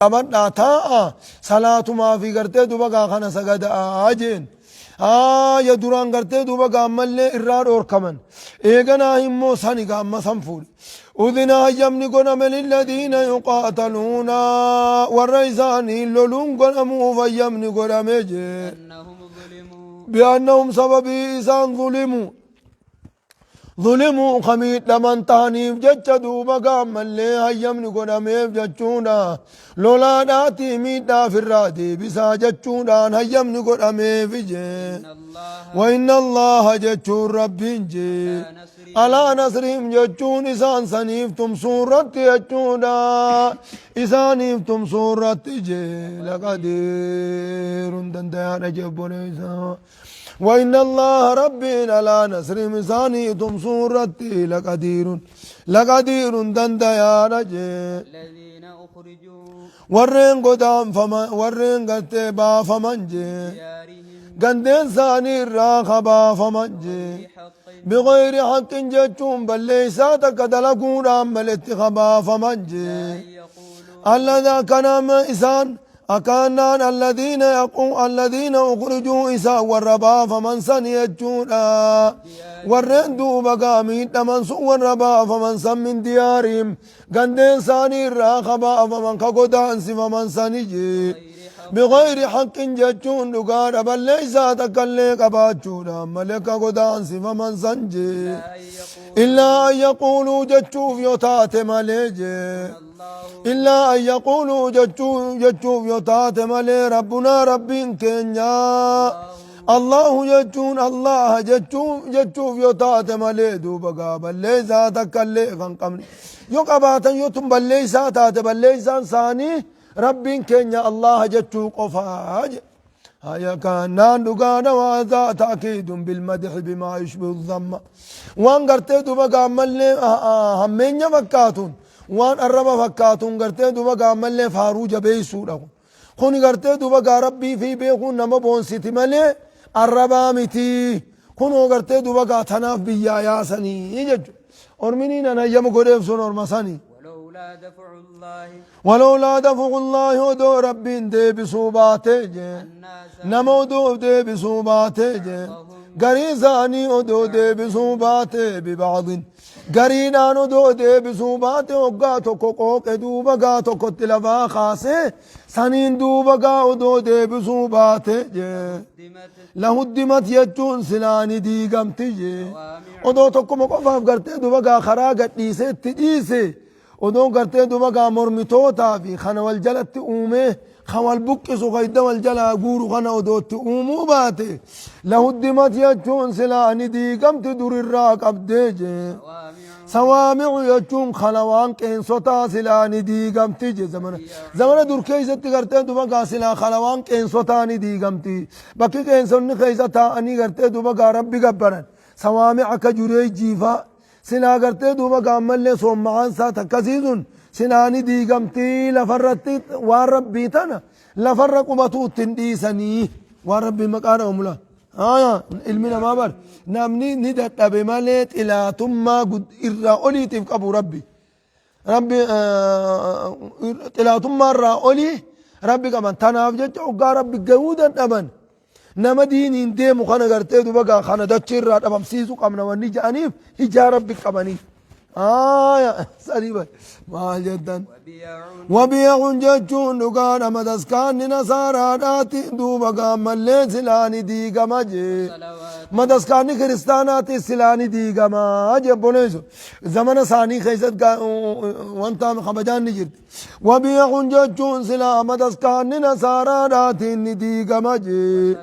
أمنا تاء صلاة ما في قرتي دوبا خانا سجد آجين يا دوران قرتي دوبا قام اللي إرار أور كمان إيجنا همو ساني قام سنفول أذنا يمني قنم للذين يقاتلون والرئيساني لولون قنمو فيمني قنم بأنهم سببي إسان ظلموا خميت لمن تانيف جتش دوبا قام اللي هيمني قنميف جتشونا لولا ناتي ميتا في الراتي بسا جتشونا هيمني قنميف جي وإن الله جتشون ربين جي على نصرهم جتشون إسان سنيفتم سورة جتشونا إسانيفتم سورة جي لقدير دندان جبون إسان وإن الله ربنا لا نصر مسانيتم سورتي لقدير دند يا رجي الذين أخرجوا ورين قدام فمن ورين قتبا فمن جي قندين ثاني الراخبا فمن جي بغير حق جتشون بل ليس تكدلقون عمل اتخبا فمن جي الذي كان إسان أكانان الذين أخرجوا إساء والربا فمن سن يجونا والرندو بقامين من سوء والربا فمن سن من ديارهم قندين ساني الراخبا فمن كقدانس فمن سنجي بغير حق جتشون لقار بل ليس تكالي قباتشونا ملك قدانس فمن سنجي إلا أن يقولوا جتشوف يوتات مليجي إلا أن يقولوا جتشوف يوتات ملي ربنا ربين كينيا الله جتشون الله جتشوف يوتات ملي دوبقا بل ليس تكالي فانقمني يقباتا يوتم بل ليس تات بل ليس ثاني ربين كينيا الله جتشو قفاج هيا كان نانوغانا وهذا تأكيد بالمدح بما يشبه الضم وان قرتي دوبا ملي همين فكاتون وان الربا فكاتون قرتي دوبا ملي فاروجا بيسو لهم خوني قرتي دوبا ربي في بيخون نما بونسيتي ملي الربا متي خونو قرتي دوبا تناف بيا ياسني يجج أرمينين أنا يمو قريف سن أرمساني ولولا دفع الله ودو رب دي بصوباته نمو دو دي بصوباته غريزاني ودو دي بصوباته ببعض غرينان ودو دي بصوباته وقاتو كوكوك دوبا قاتو كتلفا خاسه سنين دوبا ودو دي بصوباته لهدمت يجون سلاني دي قمتي ودو تكو مقفاف قرتي دوبا خراقت ديسي تديسي ودون قرتي دوبا مرمتوتا في خنا والجلت أومه خوال بكسو غيدا والجلا غورو خنا ودوت أومو باتي لهدمت يجون سلاني دي قمت دور الراق أبديج سوامع يجون خلوان كين صوتا سلاني دي قمتي زمن دور كيزت قرتي دوبا سلا خلوان كين صوتاني دي قمتي بكي كين سن كيزتا أني قرتي دوبا ربي قبرن سوامع كجوري جيفا سنا قرتي دوبا قام اللي صوم معان سات كسيزون سناني دي قمتي لفرتي والربي تنا لفرق متو تنديسني والربي مقانا وملا علمنا ما بر نامني ندت أبي مالت إلى ثم قد إرأولي تفقبو ربي إلى ثم إرأولي ربي كمان تنافجت وقا ربي قودا أبن نما دينين ديمو خانا قرتي دوبا خانا دچير رات ابم سيسو قمنا وني جانيف هجا ربك قبني يا سريبا ما جدا وبيع جچون دوغان مدسكان نصارى داتي دوبا ملي سلاني دي گماجي مدسكان كريستانات سلاني دي گماجي بونيزو زمن ثاني خيزت وانت خبجان نجد وبيع جچون سلا مدسكان نصارى داتي دي گماجي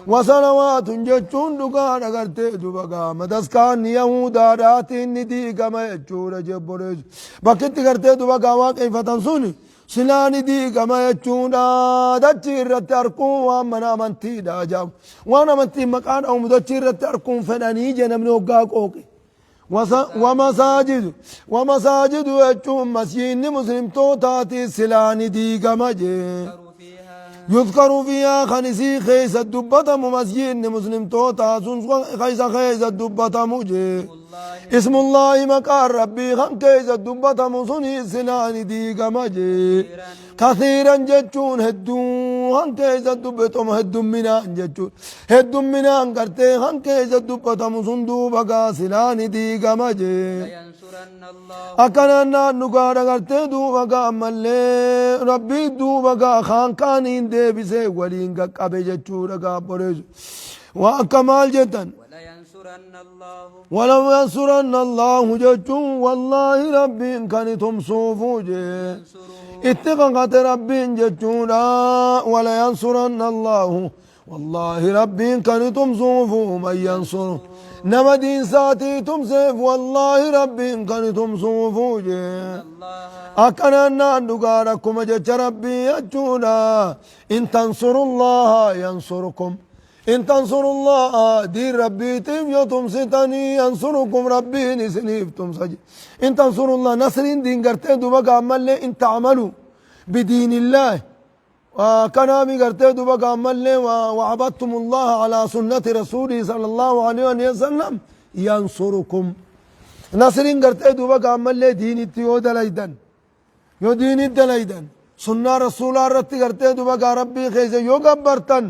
وصلوات جچون دغان اگرتے دوبا مدسکان یهودا راتین ندی گما چور جبرز بکت کرتے دوبا وا کیف تنسونی سلانی دی گما چونا دچیر ترکو ومن منتی دا جاب وانا منتی مکان او مدچیر ترکو فنانی جنم نوغا کوکی ومساجد وچوم مسجد مسلم تو تاتي سلاني دي گما جي يذكر فيها خنسي خيس الدبة مسجد مسلم توتا خيس الدبة مجي الله اسم الله مكان ربي خن كيس الدبة مسني سنان ديق مجي كثيرا جتون هدو خن كيس الدبة هدو منان جتون هدو منان کرتے خن كيس الدبة مسندو بقى سنان ديق مجي لينصرن الله أكننا نقارا کرتے دو بقى ملي ربي دو بقى خان كانين دي بسي ولين قبي جتشو رقا بريز وأكمال جدا ولينصرن الله ولو ينصرن الله جتشو والله ربي كانتم صوفو جي ينصره اتقاقات ربي جتشو ولا ينصرن الله والله ربي كانتم صوفو من ينصر نما دين ساتي تمسف والله ربي كانتم صوفو جي الله أكننا نقاركم جت ربي أجونا إن تنصروا الله ينصركم إن تنصروا الله دين ربي تم يتمستني ينصركم ربي نسنيف تمسجي إن تنصروا الله نصر دين قرتين دوبا عمل إن تعملوا بدين الله وكنامي قرتين دوبا عمل وعبدتم الله على سنة رسوله صلى الله عليه وسلم ينصركم نصر قرتين دوبا عمل دين التيود ليدن يو دين الدليدن سنة رسول الرتي قرتي دوبا ربي خيزة يو قبرتن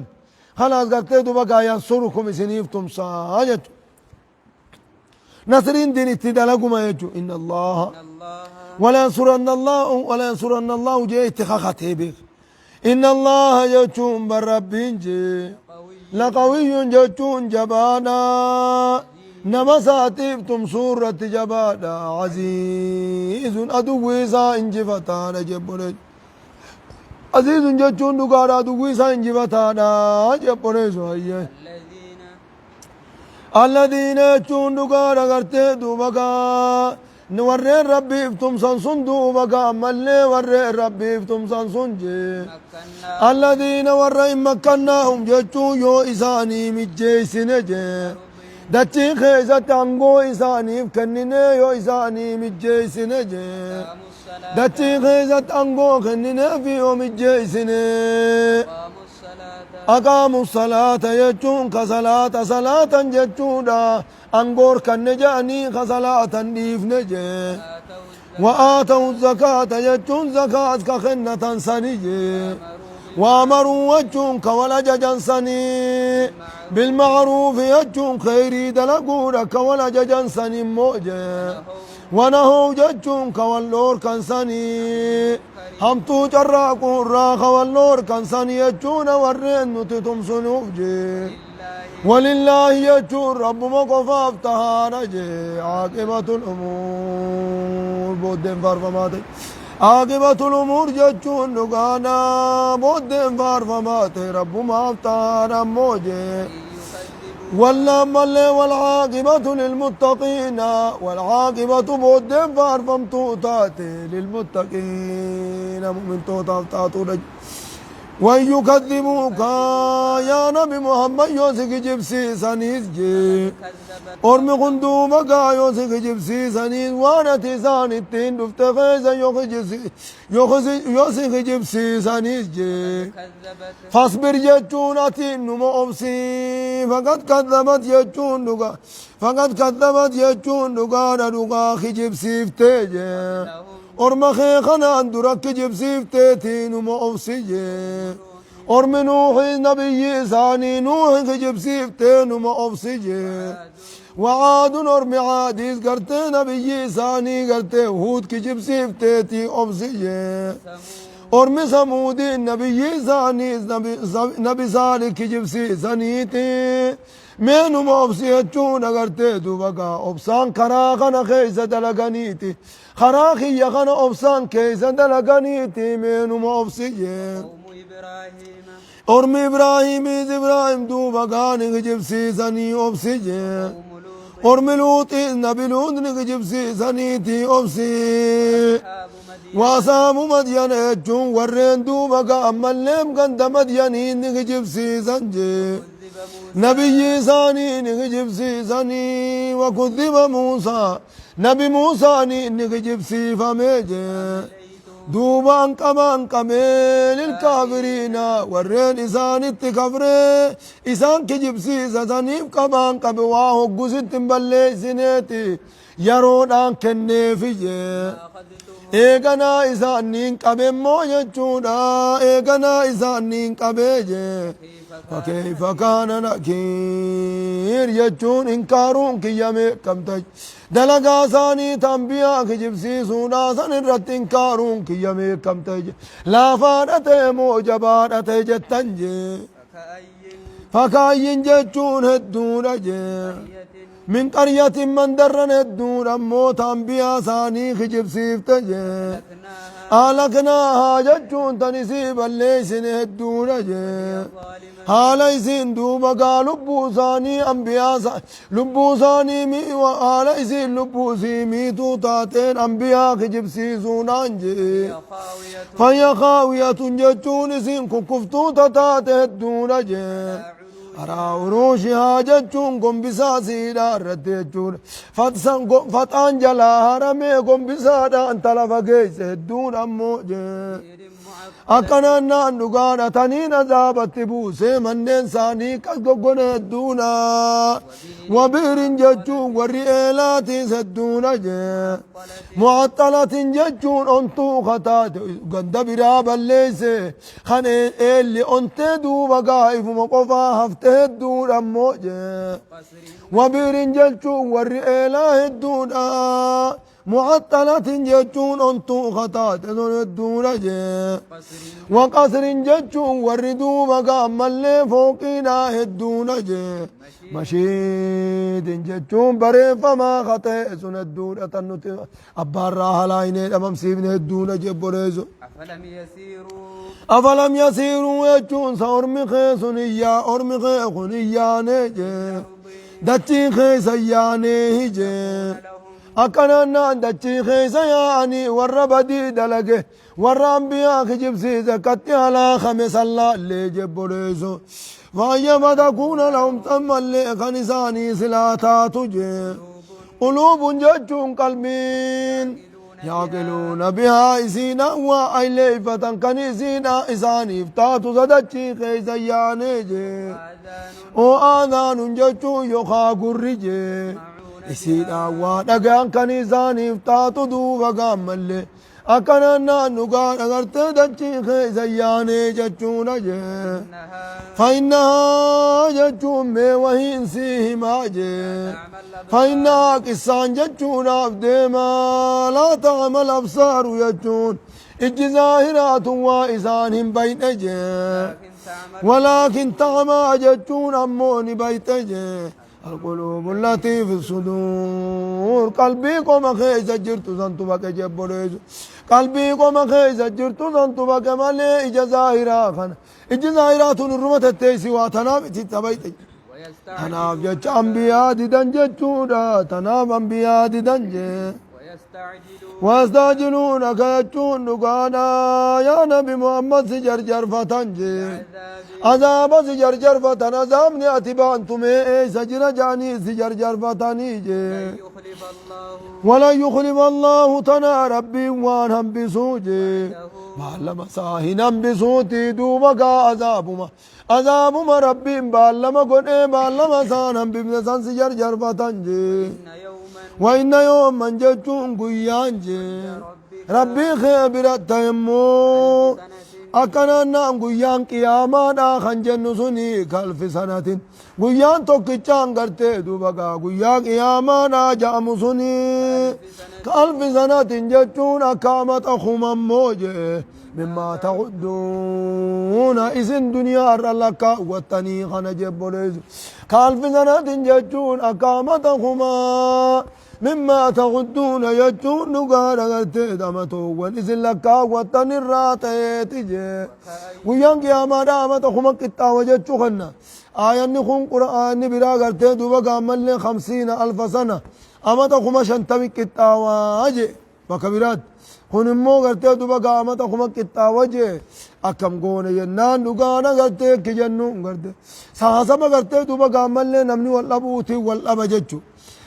خلاص قرتي دوبا ينصركم سنيفتم ساجت نصرين دين اتدلقوا ما يجو إن الله إن الله ولا ينصرن الله ولا ينصرن الله جي اتخاخته بك إن الله يجون بربين جي قوي لقوي جتون جبانا نما ساتفتم سورة جبانا عزيز أدويسا انجفتانا جبوني عزيز جتون دقارا أدويسا انجفتانا جبوني سوية الذين الذين يجون دقارا قرتي دوبكا نورين ربي فتم سنسون دوبكا ملي ورين ربي فتم سنسون جي مكنا الذين ورين مكناهم جتون يو إساني مجيسين جي دچی خیزت انگو اسانیف کننے یو اسانی مجیسنے جے قاموا الصلاة دچی خیزت انگو کننے فیو مجیسنے قاموا الصلاة اقاموا الصلاة یچون کصلاة صلاة جچون انگور کننے جانی کصلاة نیفنے جے آتوا وآتوا الزكاة يجون زكاة كخنة سني الزمر وامروا وجون كولا ججن سني بالمعروف يجون خيري دلقونا كولا ججن سني موجة ونهو ججون كوالور كان سني همتو جراكون راخ والنور كان سني يجون ورين نتتم سنوف جي ولله يجور رب مقفاف تهانجي عاقبة الأمور بودن فارفماتي عاقبة الأمور ججون نقانا بودن فارفماتي رب مافتانا موجي ولا ملي والعاقبة للمتقين والعاقبة بودن فارفمتو تاتي للمتقين مؤمن توتاف تاتو رج وإن يكذبوك يا نبي محمد يوسف جبسي سنيز جي أرمي قندوبك يوسف جبسي سنيز وانا تسان التين دفتخيز يوسف جبسي سنيز جي فاصبر يجون أتين نمو أبسي فقد كذبت يجون نقا فقد كذبت يجون نقا نقا خجبسي فتيجي أرمخي خنان درك جبسي فتيتين نمو أبسي جي أرمي نوح نبي ثاني نوح خجبسي فتين نمو أبسي جي وعاد أرمي عاديس قرتي نبي ثاني قرتي هود كجبسي فتيتي أبسي جي أرمي ثمود نبي ثاني نبي صالح كجبسي ثانيتي مینو مبسیچون اگرتے دوبکا ابسان کراخنا خیزة دلگنیتی خراخی یخنا ابسان خیزة دلگنیتی مینو مبسیجین قوم إبراهيم ارم ابراہیم از ابراہیم دوبکا نگجبسی سنی ابسیجین قوم لوط ارم لوط از نبی لوط نگجبسی سنیتی ابسی أصحاب مدين واسام مدین اچون ورین دوبکا امالیم گند مدینین نگجبسی سنجی كذب موسى نبي ثاني نجيب ثاني وكذب موسى نبي موسى نجيب فميجي دوبان كمان كمل الكافرين ورين إسان التكفري إسان كجبسي زنيف كمان كبواه قزت مبلي سنتي يرون أن كنفية إيغنا إسانين كبمو يجونا إيغنا إسانين كبيجي فكيف كان نكير يجون إنكارون كيامي كمتج دلقا ثاني تنبيا كجبسي سونا سنرت إنكارون كيامي كمتج لا فارته موجبات جتنجي فكاين ججون هدون جي من قرية من درن الدون أمو تنبيا ثاني كجبسي فتجي آلكناها ججون تنسيب الليسن هدون جي حالا اسين دوبا قا لبو ثاني انبياء لبو ثاني مي وحالا اسين لبو سي ميتو تاتين انبياء كجبسي زونان جي فيا خاوية ججون اسين كفتو تاتين الدون جي أرا وروشها ججون قم بساسي دارت ججون فتان جلا هرمي قم بسادا انتلف قيس الدون أمو جي أكنا نانوغانا تنين زابت بوسي منين ساني كالقوغن الدونا وبيرين ججون والرئيلات سدونا جي معطلة ججون انتو خطات قند براب الليسي خاني اللي انت دوبا قائف مقفا هفته الدون أمو جي وبيرين ججون والرئيلات الدونا معطلة ججون انتو خطات الدون جي وقصر ججون وردو مقام اللي فوقنا الدون جي مشيد ججون بريفا ما خطئ سن الدون تنوت أبار راها لايني أمام سيبن الدون جي بريزو أفلم يسيروا يجون سأرمي خيسون إيا أرمي خيخون إياني جي دچي خيس إياني جي أكنا دچي خيس يعني وربدي دلقه والرأنبياء كجبسي زكتي على خمس الله اللي جبريزو فأيما تكون لهم ثم اللي خنساني سلاتات جي قلوب ججون قلبين يعقلون بها إسينا وإليفة كنسينا إساني افتاتو زدتي خيزياني جي وآذان ججون يخاق الرجي إسينا ودقان كنساني افتاتو دوبا قامل أكنا نانوغان أغرت دچي خيزياني ججون جي فإنها ججون مي وهين سيهما جي فإنها قصان ججون أفديما لا تعمل أبصار يجون الجزاهرات وإسانهم بين جي ولكن تعمى ججون أموني بيت جي القلوب التي في الصدور قلبي قوم خيز جرت زنتو بك جبريز قلبي قوم خيز جرت زنتو بك مالي إجزاهرا خان إجزاهرات الرمت التيسي واتناب تتبيت تناب جج أنبياء ددن ججودا تناب أنبياء ددن جج واستعجلونك يجون نقانا يا نبي محمد سجرجر فتنجي عذاب سجرجر فتن عذابني أتبان تمي سجر جاني سجرجر فتنيجي ولا يخلف الله تنا ربي وانهم بسوجي معلم ساهنم بسوتي دوبك عذابما ربي معلم قد معلم سانهم بمسان سجرجر فتنجي وإن يوم من جتون قيانجي ربي خبرت تيمو أكنا نام قيان قياما خان جنو سني كالف سنة قيان توكيچان کرتے دوبا قيان قياما جام سني كالف سنة جتون أكامت أخمم موجه مما تعدون إذن دنيا رلك وطني خنجب بوليز كالف سنة جتون أكامت أخما مما تعدون يجون نقار غرتي دامتو ونزل لك وطن الراتي تجي ويان قياما دامت أخما كتا وجتشو خنا آية نخون قرآن برا غرتي دوبا قامل 50,000 سنة أما تخما شنتمي كتا واجي وكبيرات هون مو غرتي دوبا قامت أخما كتا واجي أكم قون ينان نقانا غرتي كجنو غرتي ساسما غرتي دوبا قامل نمني والأبوتي والأبجتشو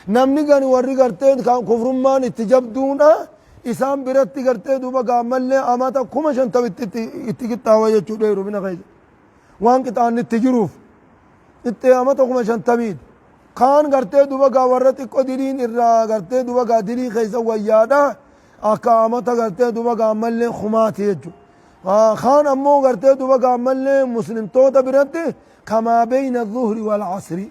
namni gani warri garteen kan kufrummaan itti jabduudha إسام برتي قرتي دوبا قامل لي أماتا كما شنطة اتقطاوة يجو ديرو من خيز وان كتان التجروف itti ama tokkuma shantamiid kaan gartee duba gaa warra xiqqoo diriin irraa gartee duba gaa dirii keessa wayyaadha akka amata gartee duba gaa ammallee kumaati jechuudha kaan ammoo gartee duba gaa ammallee muslimtoota biratti kamaa bayna zuhri wal casri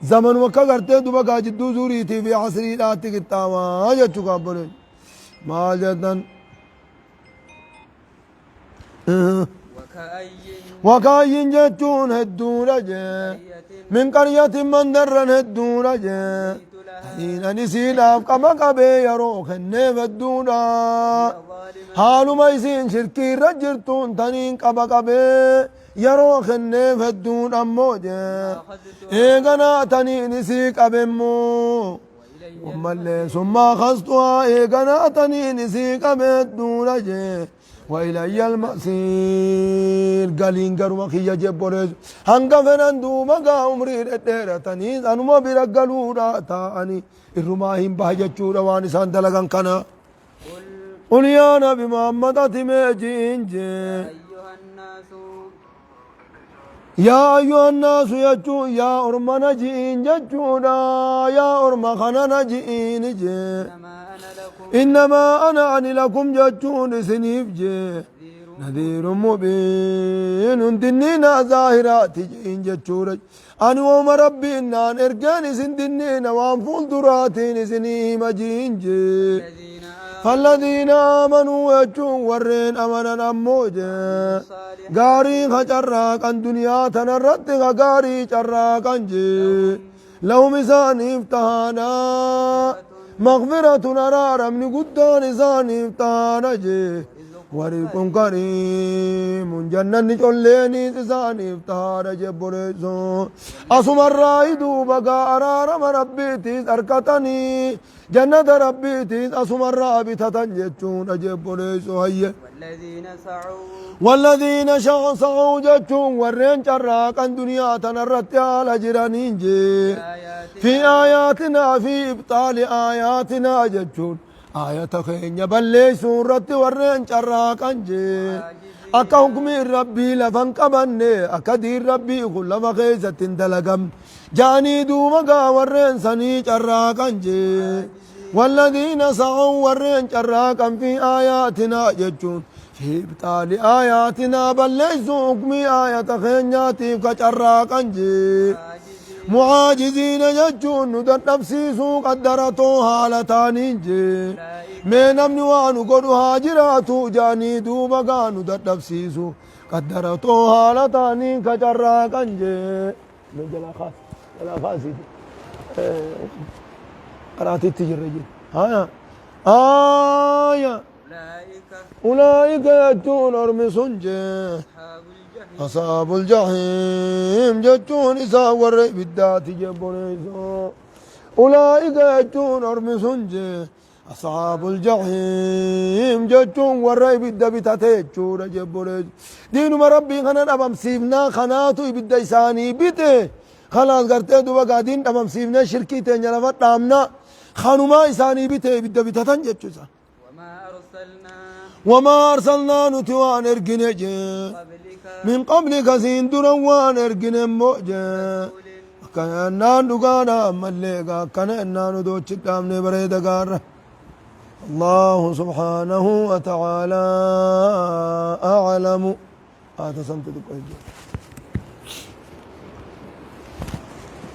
zaman wakka gartee duba gaa jidduu zuhriitii fi casriidhaatti qixxaamaa jechuudha abboleen maal jedhan وكاين جتون هدون جي من قرية من درن هدون جي حين نسينا كما قبي يروخ النيف الدونا حالو ما يسين شركي رجرتون تنين كما قبي يروخ النيف الدون أمو جي إيقنا تنين نسيك أبمو ومالي ثم خصتها إيقنا تنين نسيك أبدون جي وإلي المصير قالين قروا خي جبوريز هنگا فنان دوما قا عمري رديرة تنيز أنما برقلوا راتاني الرماهم بهجتشورا وانسان دلقان كنا قل يا نبي محمد أتميجين جي يا أيها الناس يجو يا أرمنا جين ججونا يا أرم خننا جين جي إنما أنا عن لكم جتون سنيف جي نذير مبين دنينا ظاهرات جين جتشورج أنا وما ربي إنان إرقاني سندنينا وانفول دراتين سنيم جين جي فالذين آمنوا يجون ورين أمنا أموجي غاري خجراك عن دنيا تنرد غاري جراك عن جي لهم إسان افتهانا مغفرة نرارا من قدان إسان افتهانا جي وريق كريم جنة نجوليني إسان افتهانا جي بريسو أسم الرائدو بقى أرارا مربيتي أركتني جنة ربيتي أسم الرابطة تنجتون أجي بريسو هيا والذين سعوا جتون ورين جراك عن دنيا تنرت على جرانين جي في آياتنا في إبطال آياتنا جتون آية خين بلي سورة ورين جراك عن جي أكا حكم ربي لفن قبني أكا دير ربي كل ما خيزة دلقم جاني دوما ورين سني جراك عن جي والذين سعوا ورين جراك في آياتنا جتون في إبطال آياتنا بلسوا حكمي آية خينياتي كجراك أنجي معاجزين يجون ندر نفسيسو قدرتو حالتان انجي من أمن وانو قدو هاجراتو جاني دوبا ندر نفسيسو قدرتو حالتان كجراك أنجي من جلا خاص جلا خاصي قراتي تجرجي هايا أولئك يجون أرمسون جي أصحاب الجحيم جتون إسا ورئ بالذات جبونيسو أولئك يجون أرمسون جي أصحاب الجحيم جتون ورئ بالذات جتون جبونيسو دينو مربي خنان أبام سيبنا خناتو إبدا إساني بيته خلاص قرتي دوبا قادين أبام سيبنا شركي تنجلفت نامنا خانوما إساني بيته إبدا بتاتن جتون وما أرسلنا نتوان إرقنج من قبلك سندروان إرقن موج كأننا نقانا ملقا كأننا ندوش الدامن بريد قار الله سبحانه وتعالى أعلم هذا سمت